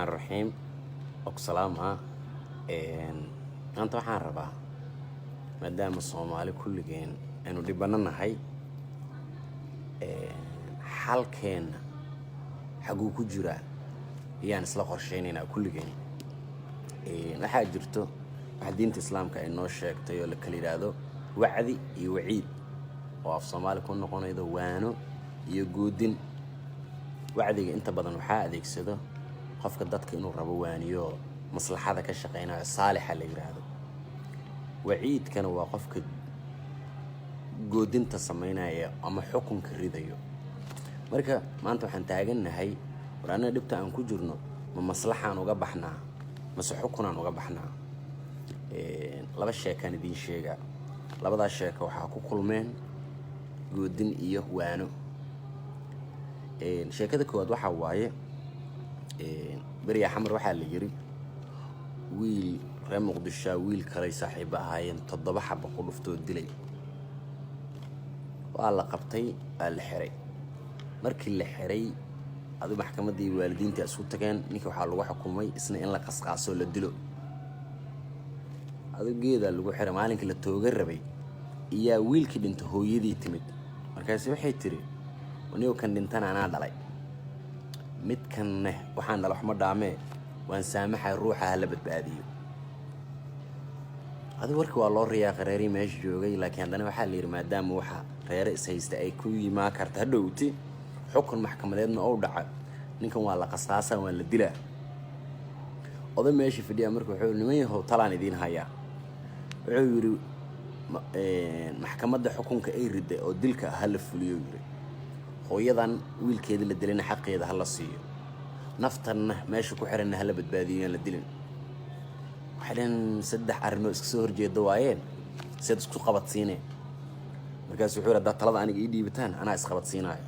الرحيم أقسلامها أنت waxaan rabaa maadaama Soomaali kulligeen aanu dhibananahay xalkeena xaguu ku jira iyaan isla qorsheynaynaa kulligeen waxaa jirto wax diinta islaamka ay noo sheegtay oo la kala yiraahdo wacdi iyo waciid oo af Soomaali ku noqonaydo waano iyo goodin wacdiga inta badan waxaa adeegsado qofka dadka inuu rabo waaniyo maslaxada ka shaqeynaayo saalixa la yiraahdo waciidkana waa qofka goodinta sameynaya ama xukunka ridayo marka maanta waxaan taaganahay waraana dhibta aan ku jirno ma maslaxaan uga baxnaa mase xukunaan uga baxnaa laba sheekan idin sheega labada sheeka waxa ku kulmeen goodin iyo waano sheekada koowaad waxa waaye bariya xamar waxa la yiri wiil reer Muqdisho wiil kale saaxiib ahaayeen 7 xabo ku dhuftoo dilay waa la qabtay la xiray markii la xiray adu maxkamadii waalidiinta isu tageen ninka waxa lagu xukumay isna in la qasqaaso la dilo adu geeda lagu xiray maalinkii la tooga rabay iyo wiilkii dhinta hooyadii timid markaas waxay tiri waniyo kan dhintan ana dhalay midkan waxaan dhalay wax ma dhaamee waan saamaxay ruuxa la badbaadiyo adu warkii waa loo riyaa qareeri meesh joogay laakiin hadana waxa la yiri maadaama waxa reer is haysta ay ku yimaa karta hadhowti xukun maxkamadeedna oo dhaca ninkan waa la qasqaasan waa la dilaa oday meesh fadhiya markuu wuxuu nimayahow talaan idin haya wuxuu yiri maxkamadda xukunka ay riday oo dilka hal fuliyo yiri hooyadan wiilkeeda la dilina xaqeeda hal la siiyo naftanna meesha ku xiran hal badbaadiyo la dilin waxaan saddex arimo iska soo horjeedo waayeen sid isku qabadsiinay markaas wuxuu yiraahdaa talada aniga ii dhiibataan ana is qabadsiinayo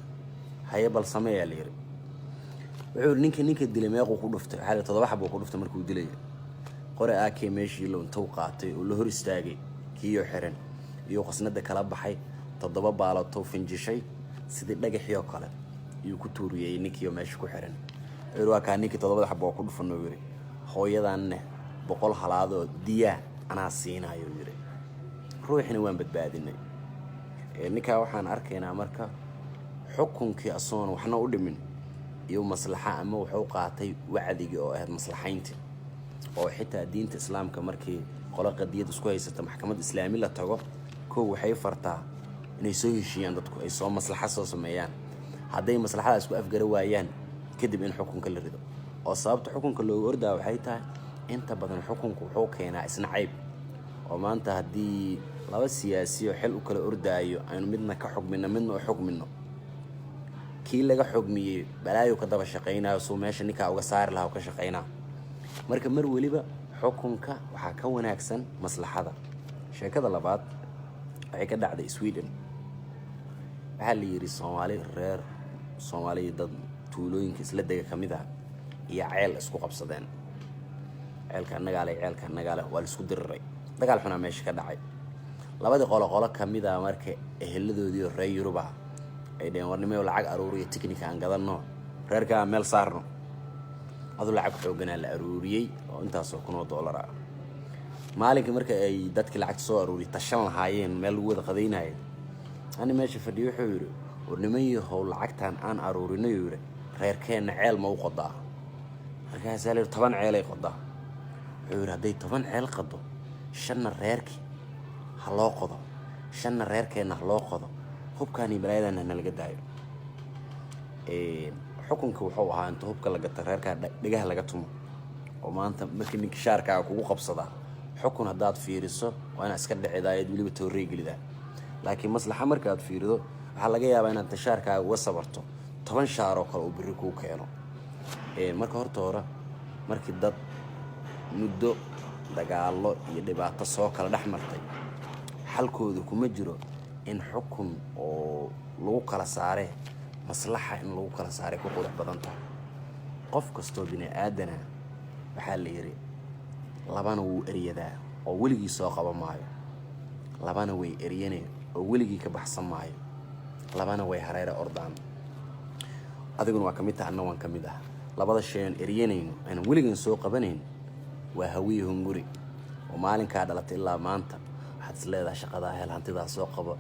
haye bal sameeyaa leeyahay wuxuu ninka dilay meeqo ku dhuftay xal 7 xabo ku dhuftay markuu dilay qore aakay meeshii loo intuu qaatay oo la hor istaagay kiyo xiran iyo qasnada kala baxay 7 baalato finjishay sidii dhagaxyo kale iyo ku tuuriyay ninkiyo meesha ku xiran waa ka ninki 7 xabo ku dhufan oo yiri hooyadan 100 halaado diya ana siinayo yiri ruuxina waan badbaadinay ninka waxaan arkaynaa marka xukunkii asoon waxna u dhimin iyo maslaxa ama wuxuu qaatay wacdiga oo ahayd maslaxaynta oo xitaa diinta islaamka markii qolo qadiyad isku haysata maxkamad islaami la tago koo waxay fartaa inay soo heshiyaan dadku ay soo maslaxa soo sameeyaan haday maslaxada isku afgar waayaan kadib in xukunka la rido oo sababta xukunka loo ordaa waxay tahay inta badan xukunku wuxuu keenaa isna cayb oo maanta hadii laba siyaasiyo xil u kala ordaayo aynu midna ka xukmino midna u xukmino kii laga xukmiyay balaayo ka daba shaqeynaayo soo meesha ninka uga saar lahaa ka shaqeynaa marka mar waliba xukunka waxa ka wanaagsan maslaxada sheekada labaad waxay ka dhacday Sweden waxa la yiri Soomaali dad tuulooyinka isla daga kamid ah iyo ceel isku qabsadeen ceelka nagaale waa isku diriray dagaal xuna meesha ka dhacay labadii qolo kamid ah marka eheladoodii reer Yurub ay dheen warnimay lacag aruuriyo tikniika aan gadano reerka meel saarno adu lacag xoogan la aruuriyay oo intaas oo $1,000 maalinka marka ay dadkii lacag soo aruuriyay tashan lahaayeen meel wada qadaynay ani meesha fadhiyo wuxuu yiri warnimayahow lacagtan aan aruurinay yiri reerkeena ceel ma u qodaa markaas ay 10 ceel ay qodaa wuxuu yiri haday 10 ceel qado shanna reerkii ha loo qodo shanna reerkeena ha loo qodo hubkaani balaayadana laga daayo xukunka wuxuu ahaa inta hubka laga reerka dhigaha laga tumo oo maanta markii ninka shaarka kugu qabsada xukun hadaad fiiriso waana iska dhicidaayad waliba tooreeglida laakiin maslaxa markaad fiirido waxa laga yaabaa inaad tashaarka uga sabarto 10 shaar oo kale oo biri ku keeno marka horta markii dad muddo dagaalo iyo dhibaato soo kala dhaxmartay xalkoodu kuma jiro in xukun oo lagu kala saare maslaxa in lagu kala saare ku qodx badan tahay qof kasto bini aadana waxa la yiri labana wuu eriyadaa oo waligii soo qaban maayo labana way eriyeen oo waligii ka baxsan maayo labana way hareere ordaan adiguna waa kamid tahay anna waan kamid ah labada shay aan eryanayno aan weligan soo qabanayn waa hawiye hunguri oo maalinkaa dhalatay ilaa maanta waxaad is leedahay shaqadaa hel, hantidaa soo qabo,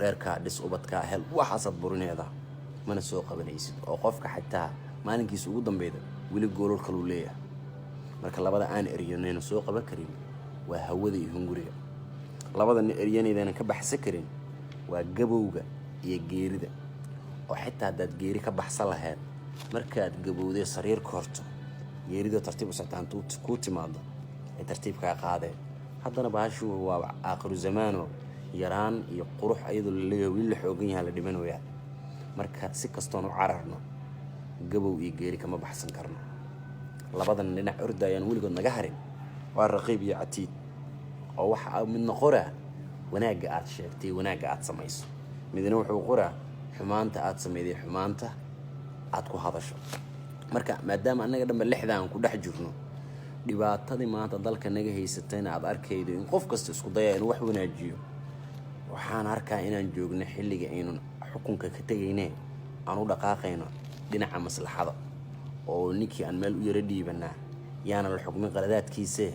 reerkaa dhis, ubadkaa hel, waxaasaad burineedaa mana soo qabanaysid. oo qofka xataa maalinkiisa ugu dambeeyda weli goolol kaluu leeyahay. marka labada aan eryanayno soo qaban karin waa hawada iyo hunguriga. labada eryanaydan ka baxsan karin waa gabowga iyo geerida. oo xitaa haddaad geeri ka baxsan lahayd markaad gabowday sariir ka horto geerida tartiib u soctaan ku timaado ee tartiibkaa qaadeen. haddana baashu waa aakhiru zamaano yaraan iyo qurux ayadoo la leeyahay wiil la xoogan yahay la dhimanayaa. marka si kastoon u cararno gabow iyo geeri kama baxsan karno. labadan dhinac ordayaan weligood naga harin waa raqiib iyo catiid. oo waxa midna qoraa wanaagga aad sheegtay, wanaagga aad samayso, midna wuxuu qoraa xumaanta aad sameeyay, xumaanta aad ku hadasho. marka maadaama anaga dhanba lixdaan ku dhex jirno dhibaatadii maanta dalka naga haysatayna aad arkaydo in qof kasta isku daya inuu wax wanaajiyo, waxaan arkaa inaan joogno xilliga aynu xukunka ka tagaynay aan u dhaqaaqayno dhinaca maslaxada. oo ninkii aan meel u yara dhiibanaa yaana la xukmin qaladaadkiisa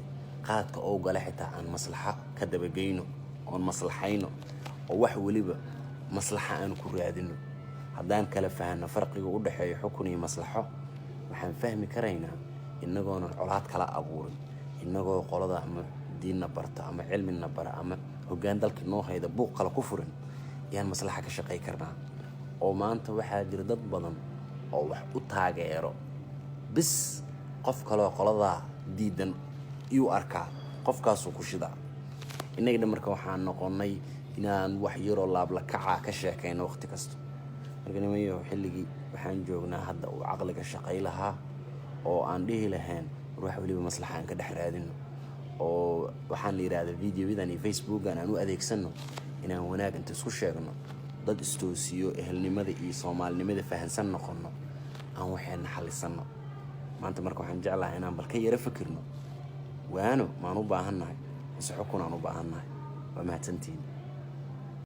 qaadka oo gala xitaa aan maslaxa ka dabageyno oon maslaxayno oo wax waliba maslaxa aan ku raadino. haddaan kala fahanno farqiga u dhaxeeyo xukun iyo maslaxo waxaan fahmi karaynaa inagoonan colaad kala abuurin, inagoo qolada ama diinna barta ama cilmina bara ama hoggaan dalkii noo hayda buuq kala ku furin yaan maslaxa ka shaqay karnaa. oo maanta waxaa jira dad badan oo wax u taageero bis qof kaloo qoladaa diidan iyuu arkaa, qofkaasuu ku shidaa. innaga dhan marka waxaan noqonnay inaan wax yaroo laabla kacaa ka sheekayno waqti kasta. marka nimayo xilligii waxaan joognaa hadda uu caqliga shaqay lahaa oo aan dhihi lahayn ruux waliba maslaxaan ka dhex raadino. oo waxaan la yiraahdaa videoyadan iyo facebookan aan u adeegsano inaan wanaag inta isku sheegno, dad istoosiyo ehelnimada iyo soomaalinimada fahansan noqono, aan waxayna xallisano. maanta marka waxaan jeclahay inaan bal ka yara fikirno waano maan u baahannahay mise xukun aan u baahannahay. waa mahadsantihiin.